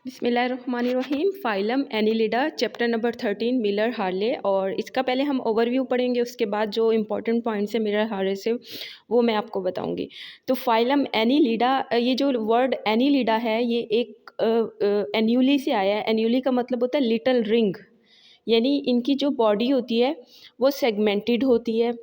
बिस्मिल्लाहिर्रहमानिर्रहीम। Phylum Annelida chapter number 13 Miller Harley. और इसका पहले हम ओवरव्यू पढ़ेंगे, उसके बाद जो इम्पोर्टेंट पॉइंट्स है मिलर हार्ले से वो मैं आपको बताऊंगी। तो फाइलम एनिलिडा, ये जो वर्ड एनिलिडा है ये एक एन्यूली से आया है। एन्यूली का मतलब होता है लिटिल रिंग, यानी इनकी जो बॉडी होती है वो सेगमेंटेड होती है।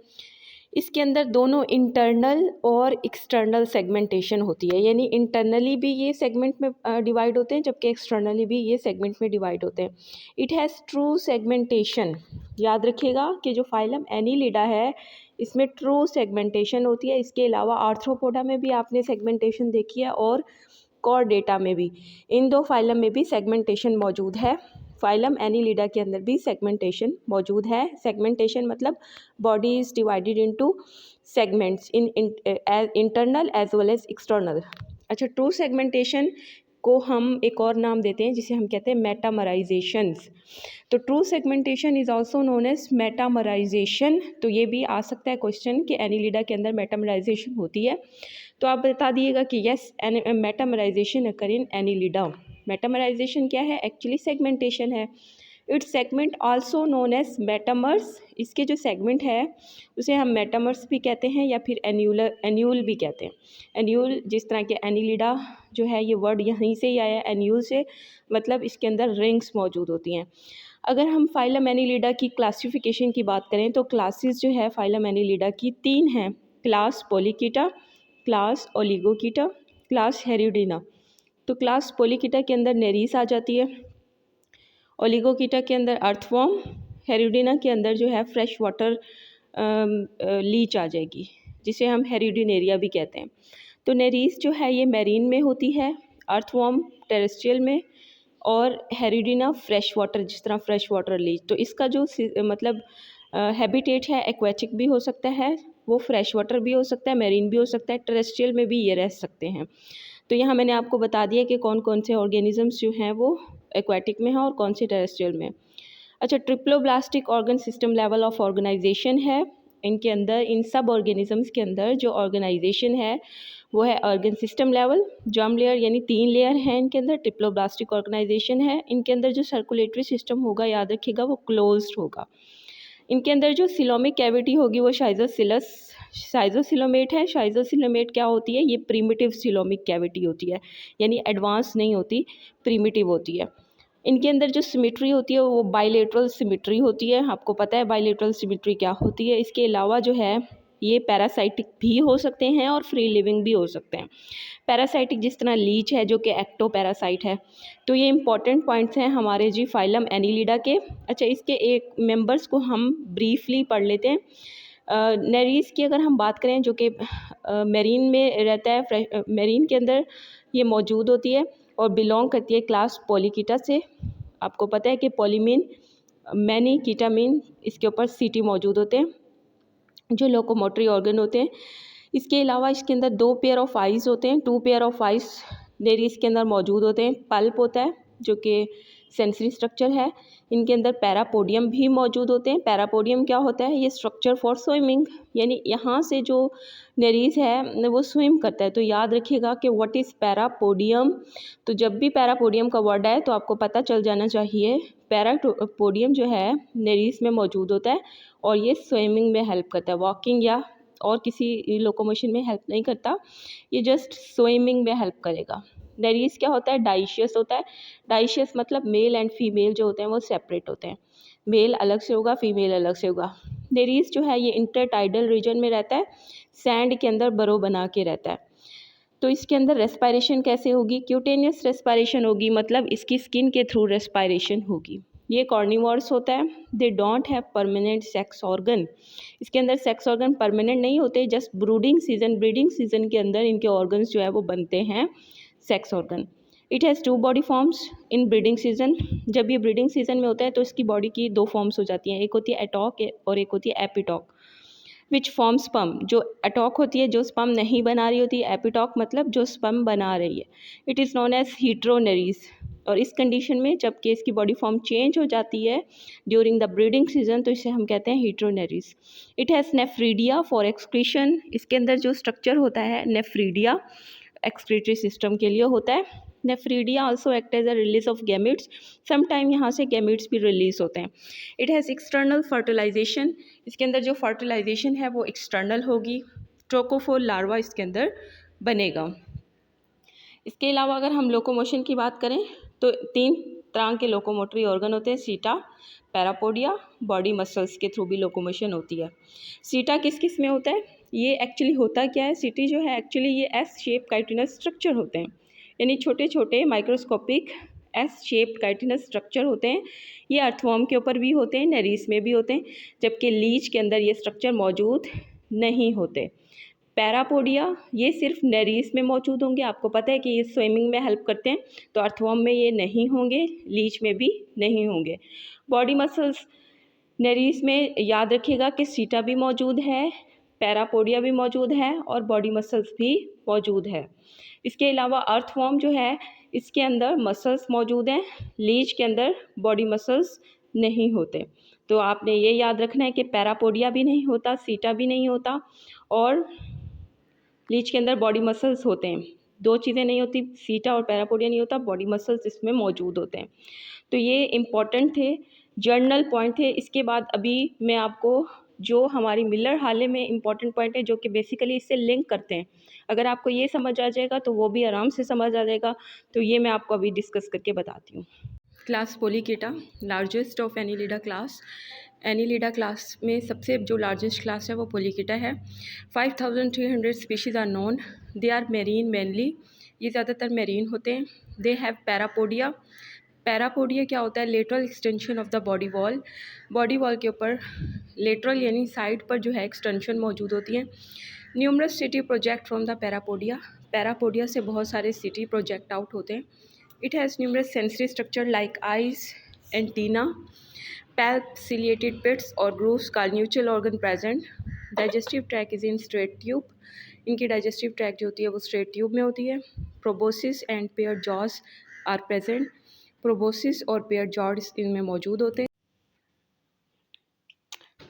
इसके अंदर दोनों इंटरनल और एक्सटर्नल सेगमेंटेशन होती है, यानी इंटरनली भी ये सेगमेंट में डिवाइड होते हैं जबकि एक्सटर्नली भी ये सेगमेंट में डिवाइड होते हैं। It has true segmentation. याद रखिएगा कि जो फाइलम एनिलिडा है इसमें ट्रू सेगमेंटेशन होती है। इसके अलावा आर्थ्रोपोडा में भी आपने सेगमेंटेशन देखी है और कॉर्डेटा में भी, इन दो फाइलम में भी सेगमेंटेशन मौजूद है। फाइलम एनिलिडा के अंदर भी सेगमेंटेशन मौजूद है। सेगमेंटेशन मतलब body is divided into segments in internal as well as external. अच्छा, ट्रू सेगमेंटेशन को हम एक और नाम देते हैं जिसे हम कहते हैं मेटामराइजेशंस। तो true segmentation is also known as metamerization. तो ये भी आ सकता है क्वेश्चन कि एनिलिडा के अंदर मेटामराइजेशन होती है, तो आप बता दिएगा कि यस मेटामराइजेशन अकर इन एनिलिडा। मेटामराइजेशन क्या है? एक्चुअली सेगमेंटेशन है। It's segment also known as metamers. इसके जो सेगमेंट है उसे हम मेटामर्स भी कहते हैं या फिर एन्यूल भी कहते हैं। एन्यूल, जिस तरह के एनिलिडा जो है ये वर्ड यहीं से ही आया है एन्यूल से, मतलब इसके अंदर रिंग्स मौजूद होती हैं। अगर हम फाइलम एनिलिडा की क्लासिफिकेशन की बात करें तो क्लासेस जो है फाइलम एनिलिडा की 3 हैं। Class Polychaeta, class Oligochaeta, class Hirudinea. तो क्लास पोलिकीटा के अंदर नेरीस आ जाती है, ओलिगोकीटा के अंदर अर्थवॉर्म, हेरिडीना के अंदर जो है फ्रेश वाटर लीच आ जाएगी जिसे हम हेरिडिनेरिया भी कहते हैं। तो नेरीस जो है ये मैरीन में होती है, अर्थवॉर्म टेरेस्ट्रियल में, और हेरिडीना फ्रेश वाटर, जिस तरह फ्रेश वाटर लीच। तो इसका जो मतलब हैबिटेट है एक्वेटिक भी हो सकता है, वो फ्रेश वाटर भी हो सकता है, मैरीन भी हो सकता है, टेरेस्ट्रियल में भी ये रह सकते हैं। तो यहाँ मैंने आपको बता दिया कि कौन कौन से ऑर्गेनिजम्स जो हैं वो एक्वेटिक में हैं और कौन से टेरेस्ट्रियल में। अच्छा, triploblastic organ system level of organisation है। इनके अंदर, इन सब ऑर्गेनिजम्स के अंदर जो ऑर्गेनाइजेशन है वो है organ system level. Germ layer यानी 3 लेयर हैं इनके अंदर, ट्रिप्लोब्लास्टिक ऑर्गेनाइजेशन है। इनके अंदर जो सर्कुलेटरी सिस्टम होगा, याद रखिएगा, वो क्लोज्ड होगा। इनके अंदर जो सिलोमिक कैविटी होगी वो साइजोसिलोमेट है। साइजोसिलोमेट क्या होती है? ये प्रीमिटिव सिलोमिक कैविटी होती है, यानी एडवांस नहीं होती, प्रीमिटिव होती है। इनके अंदर जो सिमेट्री होती है वो बाइलेटरल सिमेट्री होती है। आपको पता है बाइलेटरल सिमेट्री क्या होती है। इसके अलावा जो है ये पैरासाइटिक भी हो सकते हैं और फ्री लिविंग भी हो सकते हैं। पैरासाइटिक जिस तरह लीच है जो कि एक्टो पैरासाइट है। तो ये इंपॉर्टेंट पॉइंट्स हैं हमारे जी फाइलम एनिलिडा के। अच्छा, इसके एक मेंबर्स को हम ब्रीफली पढ़ लेते हैं। नेरीस की अगर हम बात करें जो कि मेरीन में रहता है, मेरीन के अंदर ये मौजूद होती है और बिलोंग करती है क्लास पोलिकीटा से। आपको पता है कि पोलीमीन, मैनी, कीटामीन, इसके ऊपर सीटी मौजूद होते हैं जो लोकोमोटरी ऑर्गन होते हैं। इसके अलावा इसके अंदर 2 पेयर ऑफ आइज़ होते हैं, 2 पेयर ऑफ आइज़ नेरीस के अंदर मौजूद होते हैं। पल्प होता है जो कि सेंसरी स्ट्रक्चर है। इनके अंदर पैरापोडियम भी मौजूद होते हैं। पैरापोडियम क्या होता है? ये स्ट्रक्चर फॉर स्विमिंग, यानी यहाँ से जो नेरीस है वो स्विम करता है। तो याद रखिएगा कि व्हाट इज़ पैरापोडियम। तो जब भी पैरापोडियम का वर्ड आए तो आपको पता चल जाना चाहिए पैरापोडियम जो है नेरीस में मौजूद होता है और ये स्विमिंग में हेल्प करता है, वॉकिंग या और किसी लोकोमोशन में हेल्प नहीं करता, ये जस्ट स्विमिंग में हेल्प करेगा। नेरीस क्या होता है? डाइशियस होता है। डाइशियस मतलब मेल एंड फीमेल जो होते हैं वो सेपरेट होते हैं, मेल अलग से होगा, फीमेल अलग से होगा। नेरीस जो है ये इंटरटाइडल रीजन में रहता है, सैंड के अंदर बरो बना के रहता है। तो इसके अंदर रेस्पायरेशन कैसे होगी? क्यूटेनियस रेस्पायरेशन होगी, मतलब इसकी स्किन के थ्रू रेस्पायरेशन होगी। ये कॉर्निवोरस होता है। They don't have permanent sex organ. इसके अंदर सेक्स ऑर्गन परमानेंट नहीं होते, जस्ट ब्रीडिंग सीजन के अंदर इनके ऑर्गन्स जो है वो बनते हैं sex organ. It has 2 body forms in breeding season. जब ये ब्रीडिंग सीजन में होता है तो इसकी बॉडी की 2 फॉर्म्स हो जाती हैं, एक होती है एटॉक और एक होती है एपिटॉक। विच फॉर्म स्पम, जो एटॉक होती है जो स्पम नहीं बना रही होती है, एपिटॉक मतलब जो स्पम बना रही है। It is known as heteronereis. और इस कंडीशन में जब केस की बॉडी फॉर्म चेंज हो जाती है ड्यूरिंग द ब्रीडिंग सीजन तो इसे हम कहते हैं heteronereis. It has nephridia for excretion. इसके अंदर जो स्ट्रक्चर होता है नेफ्रीडिया एक्सक्रीटरी सिस्टम के लिए होता है। Nephridia also act as a release of gametes, some time यहाँ से गैमेट्स भी रिलीज होते हैं। इट हैज़ एक्सटर्नल फर्टिलाइजेशन, इसके अंदर जो फर्टिलाइजेशन है वो एक्सटर्नल होगी। ट्रोकोफोर लार्वा इसके अंदर बनेगा। इसके अलावा अगर हम लोकोमोशन की बात करें तो 3 तरह के लोकोमोटरी ऑर्गन होते हैं, सीटा, पैरापोडिया, बॉडी मसल्स के थ्रू भी लोकोमोशन होती है। सीटा किस किस में होता है, ये एक्चुअली होता क्या है, सीटी जो है एक्चुअली ये एस शेप काइटिनस स्ट्रक्चर होते हैं, यानी छोटे छोटे microscopic S shape chitinous structure होते हैं। ये अर्थवर्म के ऊपर भी होते हैं, नेरीस में भी होते हैं, जबकि लीच के अंदर ये स्ट्रक्चर मौजूद नहीं होते। पैरापोडिया ये सिर्फ नेरीस में मौजूद होंगे, आपको पता है कि ये स्विमिंग में हेल्प करते हैं, तो अर्थवर्म में ये नहीं होंगे, लीच में भी नहीं होंगे। बॉडी मसल्स नेरीस में याद रखिएगा कि सीटा भी मौजूद है, पैरापोडिया भी मौजूद है और बॉडी मसल्स भी मौजूद है। इसके अलावा अर्थवर्म जो है इसके अंदर मसल्स मौजूद हैं, लीच के अंदर बॉडी मसल्स नहीं होते। तो आपने ये याद रखना है कि पैरापोडिया भी नहीं होता, सीटा भी नहीं होता और लीच के अंदर बॉडी मसल्स होते हैं। 2 चीज़ें नहीं होती, सीटा और पैरापोडिया नहीं होता, बॉडी मसल्स इसमें मौजूद होते हैं। तो ये इम्पॉर्टेंट थे, जर्नल पॉइंट थे। इसके बाद अभी मैं आपको जो हमारी मिलर हार्ले में इम्पॉर्टेंट पॉइंट है जो कि बेसिकली इससे लिंक करते हैं, अगर आपको ये समझ आ जाएगा तो वो भी आराम से समझ आ जाएगा। तो ये मैं आपको अभी डिस्कस करके बताती हूँ। Class Polychaeta, largest of Annelida class. Annelida class में सबसे जो लार्जेस्ट क्लास है वो पोलिकेटा है। 5300 species are known, they are marine mainly, ये ज़्यादातर मेरीन होते हैं। दे हैव पैरापोडिया, पैरापोडिया क्या होता है, lateral extension of the body wall, body wall के ऊपर लेटरल यानी साइड पर जो है एक्सटेंशन मौजूद होती है। Numerous setae project from the parapodia, parapodia से बहुत सारे सिटी प्रोजेक्ट आउट होते हैं। It has numerous sensory structure like eyes, antenna, palp, ciliated pits और grooves, nuchal organ present. Digestive tract is in straight tube, इनकी digestive tract जो होती है वो स्ट्रेट ट्यूब में होती है। Proboscis and pair jaws are present, proboscis और पेयर जॉज इनमें मौजूद होते हैं।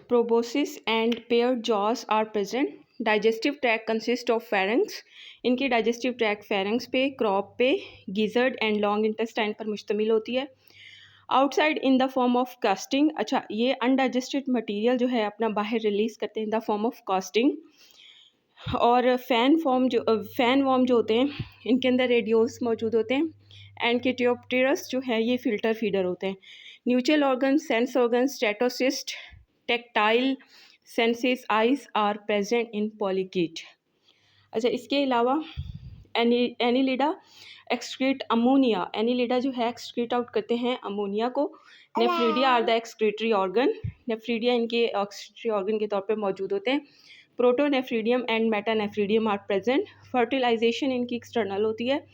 Proboscis and pair jaws are present. Digestive tract consist of pharynx, इनकी डाइजेस्टिव ट्रैक फेरेंक्स पे, क्रॉप पे, गिजर्ड एंड लॉन्ग इंटेस्टाइन पर मुश्तमिल होती है। Outside in the form of casting, अच्छा ये अनडाइजेस्टेड मटेरियल जो है अपना बाहर रिलीज करते हैं इन द फॉर्म ऑफ कास्टिंग। और फैन वॉर्म जो होते हैं इनके अंदर रेडियोल्स मौजूद होते हैं। एंड केटियोप्टेरस जो है ये फिल्टर फीडर होते हैं। Nuchal organ, sense organ, statocyst, tactile senses, eyes are present in polychaete. अच्छा इसके अलावा एनिलिडा एक्सक्रीट अमोनिया, एनिलिडा जो है एक्सक्रीट आउट करते हैं अमोनिया को। Nephridia are the excretory organ, nephridia इनके एक्सक्रीटरी ऑर्गन के तौर पे मौजूद होते हैं। Protonephridium and metanephridium are present. Fertilization इनकी एक्सटर्नल होती है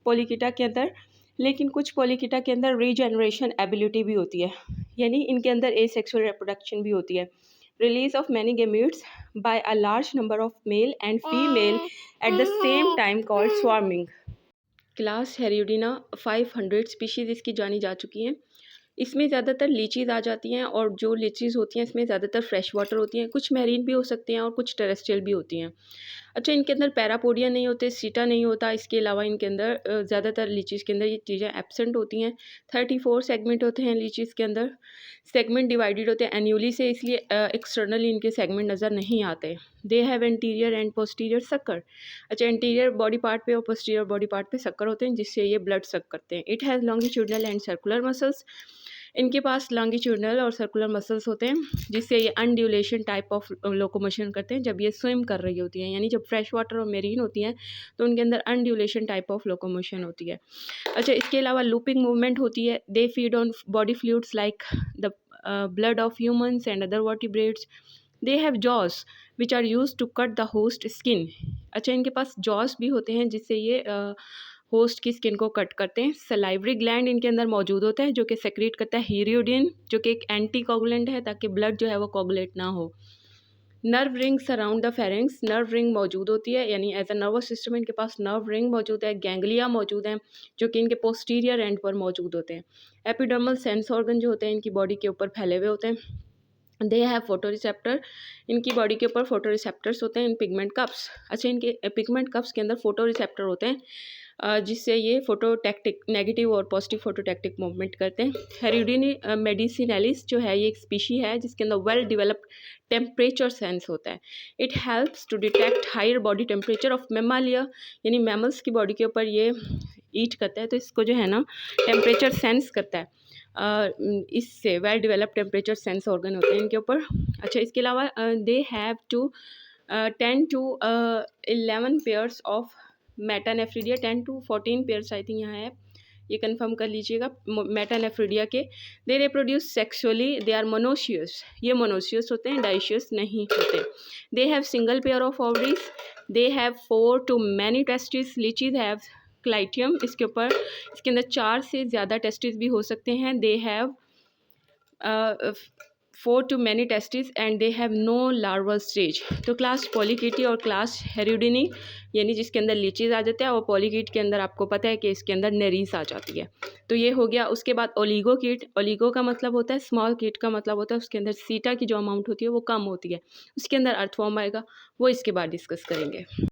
पोलिकेटा के अंदर, लेकिन कुछ पोलिकेटा के अंदर रीजनरेशन एबिलिटी भी होती है, यानी इनके अंदर एसेक्सुअल रिप्रोडक्शन भी होती है। Release of many gametes by a large number of male and female at the same time called swarming. Class Hirudinea 500 species इसकी जानी जा चुकी हैं। इसमें ज़्यादातर लीचीज़ आ जाती हैं और जो लीचीज़ होती हैं इसमें ज़्यादातर फ्रेश वाटर होती हैं, कुछ मैरीन भी हो सकती हैं और कुछ टेरेस्ट्रियल भी होती हैं। अच्छा इनके अंदर पैरापोडिया नहीं होते, सीटा नहीं होता, इसके अलावा इनके अंदर ज़्यादातर लीचीज़ के अंदर ये चीज़ें एब्सेंट होती हैं। 34 सेगमेंट होते हैं लीचीज़ के अंदर, सेगमेंट डिवाइडेड होते हैं एन्यूली से, इसलिए एक्सटर्नली इनके सेगमेंट नज़र नहीं आते। They have anterior and posterior sucker, अच्छा एंटीरियर बॉडी पार्ट पे और पोस्टीरियर बॉडी पार्ट पे सक्कर होते हैं जिससे ये ब्लड सक करते हैं। It has longitudinal and circular muscles, इनके पास लॉन्गिट्यूडनल और सर्कुलर मसल्स होते हैं जिससे ये अनड्यूलेशन टाइप ऑफ लोकोमोशन करते हैं जब ये स्विम कर रही होती हैं, यानी जब फ्रेश वाटर और मेरीन होती हैं तो उनके अंदर अनड्यूलेशन टाइप ऑफ लोकोमोशन होती है। अच्छा इसके अलावा लूपिंग मूवमेंट होती है। They feed on body fluids like the blood of humans and other vertebrates. They have jaws which are used to cut the host skin. अच्छा इनके पास jaws भी होते हैं जिससे ये होस्ट की स्किन को कट करते हैं। सलाइवरी ग्लैंड इनके अंदर मौजूद होता है जो कि सेक्रेट करता है हीरियोडिन, जो कि एक एंटी कोगुलेंट है ताकि ब्लड जो है वो कोगुलेट ना हो। Nerve ring surround the pharynx, nerve ring मौजूद होती है, यानी एज अ नर्वस सिस्टम इनके पास नर्व रिंग मौजूद है। गैंग्लिया मौजूद हैं जो कि इनके पोस्टीरियर एंड पर मौजूद होते हैं। एपिडर्मल सेंस ऑर्गन जो होते हैं इनकी बॉडी के ऊपर फैले हुए होते हैं। दे हैव फोटो रिसेप्टर, इनकी बॉडी के ऊपर फोटो रिसेप्टर्स होते हैं इन पिगमेंट कप्स। अच्छा इनके पिगमेंट कप्स के अंदर फोटो रिसेप्टर होते हैं जिससे ये फोटोटैक्टिक नेगेटिव और पॉजिटिव फोटोटैक्टिक मूवमेंट करते हैं। हेरिडीनी मेडिसिनलिस जो है ये एक स्पीशी है जिसके अंदर वेल डेवलप्ड टेम्परेचर सेंस होता है। It helps to detect higher body temperature of Mammalia, यानी मैमल्स की बॉडी के ऊपर ये ईट करता है, तो इसको जो है ना टेम्परेचर सेंस करता है। इससे well develop temperature sense organ होते हैं इनके ऊपर। अच्छा, इसके अलावा they have to 10 to 11 pairs of metanephridia, 10 to 14 pairs I think यहाँ है, ये कंफर्म कर लीजिएगा मेटानेफ्रिडिया के। They reproduce sexually, they are monoecious, ये मोनोशियस होते हैं, डाइशियस नहीं होते। They have single pair of ovaries, they have 4 to many testis, leeches have clitellum, इसके ऊपर इसके अंदर 4 से ज़्यादा टेस्टिस भी हो सकते हैं। दे have 4 to many testes and they have no larval stage। तो क्लास पॉलीकीटी और क्लास हेरिडीनी यानी जिसके अंदर लीचीज आ जाते हैं, और पॉलीकीट के अंदर आपको पता है कि इसके अंदर नेरीस आ जाती है। तो ये हो गया। उसके बाद ओलिगो कीट, ओलिगो का मतलब होता है स्मॉल, कीट का मतलब होता है उसके अंदर सीटा की जो अमाउंट होती है वो कम होती है, उसके अंदर अर्थवॉर्म आएगा, वो इसके बाद डिस्कस करेंगे।